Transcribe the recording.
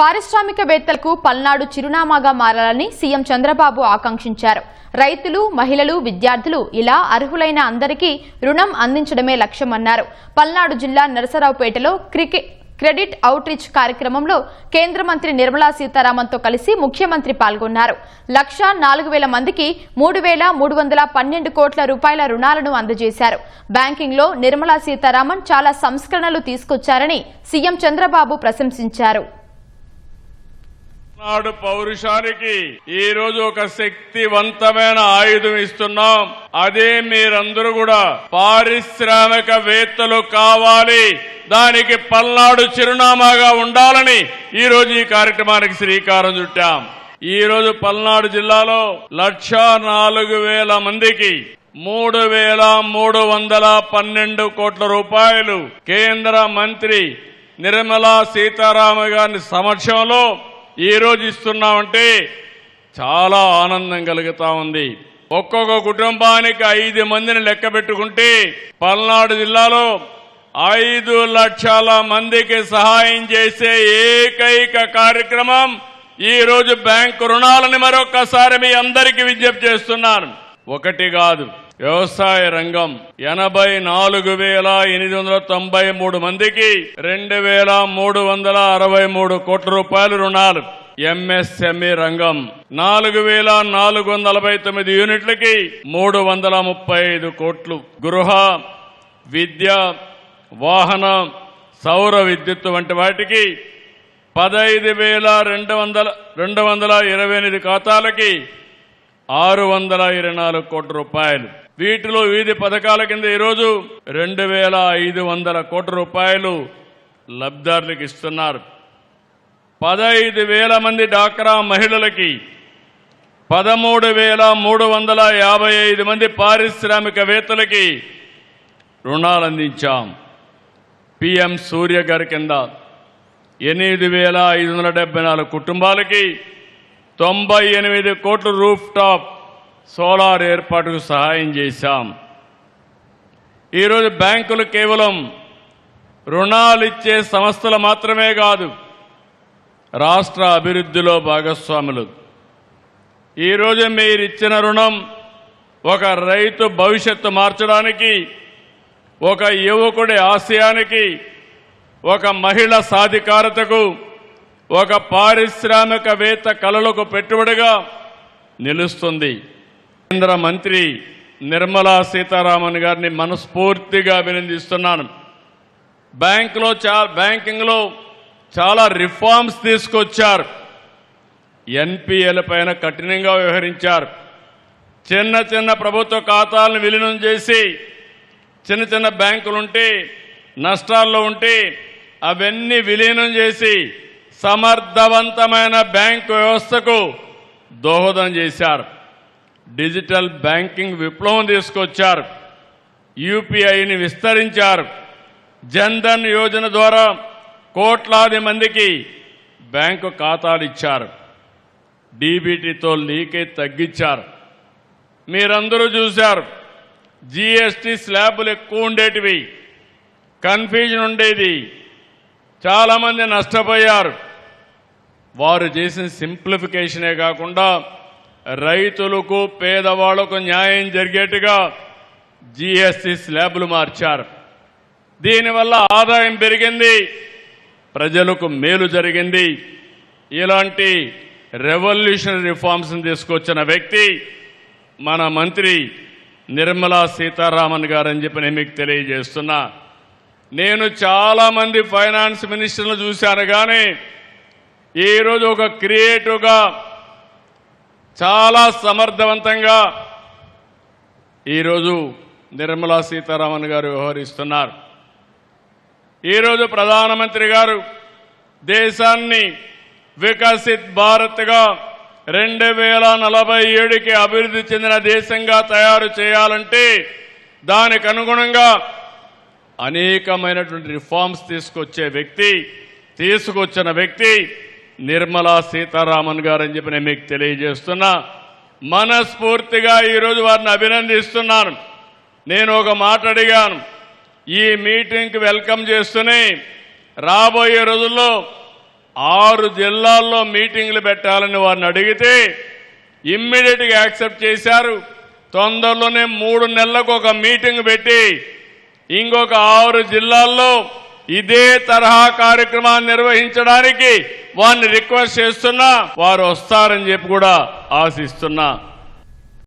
పారిశ్రామికవేత్తలకు పల్నాడు చిరునామాగా మారాలని సీఎం చంద్రబాబు ఆకాంక్షించారు. రైతులు, మహిళలు, విద్యార్థులు ఇలా అర్హులైన అందరికీ రుణం అందించడమే లక్ష్యమన్నారు. పల్నాడు జిల్లా నరసరావుపేటలో క్రెడిట్ అవుట్ రీచ్ కార్యక్రమంలో కేంద్ర మంత్రి నిర్మలా సీతారామన్తో కలిసి ముఖ్యమంత్రి పాల్గొన్నారు. 1,04,000 మందికి 3,312 కోట్ల రూపాయల రుణాలను అందజేశారు. బ్యాంకింగ్లో నిర్మలా సీతారామన్ చాలా సంస్కరణలు తీసుకొచ్చారని సీఎం చంద్రబాబు ప్రశంసించారు. నాడు పౌరుషానికి ఈ రోజు ఒక శక్తివంతమైన ఆయుధం ఇస్తున్నాం. అదే మీరందరూ కూడా పారిశ్రామికవేత్తలు కావాలి, దానికి పల్నాడు చిరునామాగా ఉండాలని ఈ రోజు ఈ కార్యక్రమానికి శ్రీకారం చుట్టాం. ఈ రోజు పల్నాడు జిల్లాలో 1,04,000 మందికి 3,312 కోట్ల రూపాయలు కేంద్ర మంత్రి నిర్మలా సీతారామన్ గారి సమక్షంలో ఈ రోజు ఇస్తున్నామంటే చాలా ఆనందం కలుగుతా ఉంది. ఒక్కొక్క కుటుంబానికి 5 మందిని లెక్క పెట్టుకుంటే పల్నాడు జిల్లాలో 5 లక్షల మందికి సహాయం చేసే ఏకైక కార్యక్రమం ఈ రోజు బ్యాంకు రుణాలని మరొక్కసారి మీ అందరికీ విజ్ఞప్తి చేస్తున్నాను. ఒకటి కాదు, వ్యవసాయ రంగం 84,893 మందికి 2,363 కోట్ల రూపాయల రుణాలు. ఎంఎస్ఎంఈ రంగం 4,449 యూనిట్లకి 335 కోట్లు. గృహ, విద్య, వాహన, సౌర విద్యుత్ వంటి వాటికి 15,228 ఖాతాలకి 624 కోట్ల రూపాయలు. వీటిలో వివిధ పథకాల కింద ఈరోజు 2,500 కోట్ల రూపాయలు లబ్ధిదారులకు ఇస్తున్నారు. 15,000 మంది డాక్రా మహిళలకి, 13,355 మంది పారిశ్రామికవేత్తలకి రుణాలు అందించాం. పిఎం సూర్య గారి కింద 8,574 కుటుంబాలకి 98 కోట్ల రూఫ్ టాప్ సోలార్ ఏర్పాటుకు సహాయం చేశాం. ఈరోజు బ్యాంకులు కేవలం రుణాలు ఇచ్చే సంస్థలు మాత్రమే కాదు, రాష్ట్ర అభివృద్ధిలో భాగస్వాములు. ఈరోజు మీరు ఇచ్చిన రుణం ఒక రైతు భవిష్యత్తు మార్చడానికి, ఒక యువకుడి ఆశయానికి, ఒక మహిళ సాధికారతకు, ఒక పారిశ్రామికవేత్త కళలకు పెట్టుబడిగా నిలుస్తుంది. కేంద్ర మంత్రి నిర్మలా సీతారామన్ గారిని మనస్ఫూర్తిగా అభినందిస్తున్నాను. బ్యాంకింగ్లో చాలా రిఫార్మ్స్ తీసుకొచ్చారు. ఎన్పిఎల పైన కఠినంగా వ్యవహరించారు. చిన్న చిన్న ప్రభుత్వ ఖాతాలను విలీనం చేసి చిన్న చిన్న బ్యాంకులుంటే నష్టాల్లో ఉంటే అవన్నీ విలీనం చేసి సమర్థవంతమైన బ్యాంకు వ్యవస్థకు దోహదం చేశారు. డిజిటల్ బ్యాంకింగ్ విప్లవం తీసుకొచ్చారు. యూపీఐని విస్తరించారు. జన్ధన్ యోజన ద్వారా కోట్లాది మందికి బ్యాంకు ఖాతాలు ఇచ్చారు. డీబీటీతో లీకేజ్ తగ్గించారు. మీరందరూ చూశారు, జీఎస్టీ స్లాబులు ఎక్కువ ఉండేటివి, కన్ఫ్యూజన్ ఉండేది, చాలామంది నష్టపోయారు. వారు చేసిన సింప్లిఫికేషనే కాకుండా రైతులకు, పేదవాళ్లకు న్యాయం జరిగేట్టుగా జీఎస్టీ స్లాబులు మార్చారు. దీనివల్ల ఆదాయం పెరిగింది, ప్రజలకు మేలు జరిగింది. ఇలాంటి రెవల్యూషనరీ రిఫార్మ్స్ తీసుకొచ్చిన వ్యక్తి మన మంత్రి నిర్మలా సీతారామన్ గారని చెప్పి నేను మీకు తెలియజేస్తున్నా. నేను చాలామంది ఫైనాన్స్ మినిస్టర్లు చూశాను, కానీ ఈరోజు ఒక క్రియేటివ్గా చాలా సమర్థవంతంగా ఈరోజు నిర్మలా సీతారామన్ గారు వ్యవహరిస్తున్నారు. ఈరోజు ప్రధానమంత్రి గారు దేశాన్ని వికసిత్ భారత్గా 2047కి అభివృద్ధి చెందిన దేశంగా తయారు చేయాలంటే దానికి అనుగుణంగా అనేకమైనటువంటి రిఫార్మ్స్ తీసుకొచ్చిన వ్యక్తి నిర్మలా సీతారామన్ గారు అని చెప్పి నేను మీకు తెలియజేస్తున్నా. మనస్ఫూర్తిగా ఈరోజు వారిని అభినందిస్తున్నాను. నేను ఒక మాట అడిగాను, ఈ మీటింగ్కి వెల్కమ్ చేస్తూనే రాబోయే రోజుల్లో 6 జిల్లాల్లో మీటింగ్లు పెట్టాలని వారిని అడిగితే ఇమ్మీడియట్ గా యాక్సెప్ట్ చేశారు. తొందరలోనే 3 నెలలకు ఒక మీటింగ్ పెట్టి ఇంకొక 6 జిల్లాల్లో ఇదే తరహా కార్యక్రమాన్ని నిర్వహించడానికి వారిని రిక్వెస్ట్ చేస్తున్నా, వారు వస్తారని చెప్పి కూడా ఆశిస్తున్నా.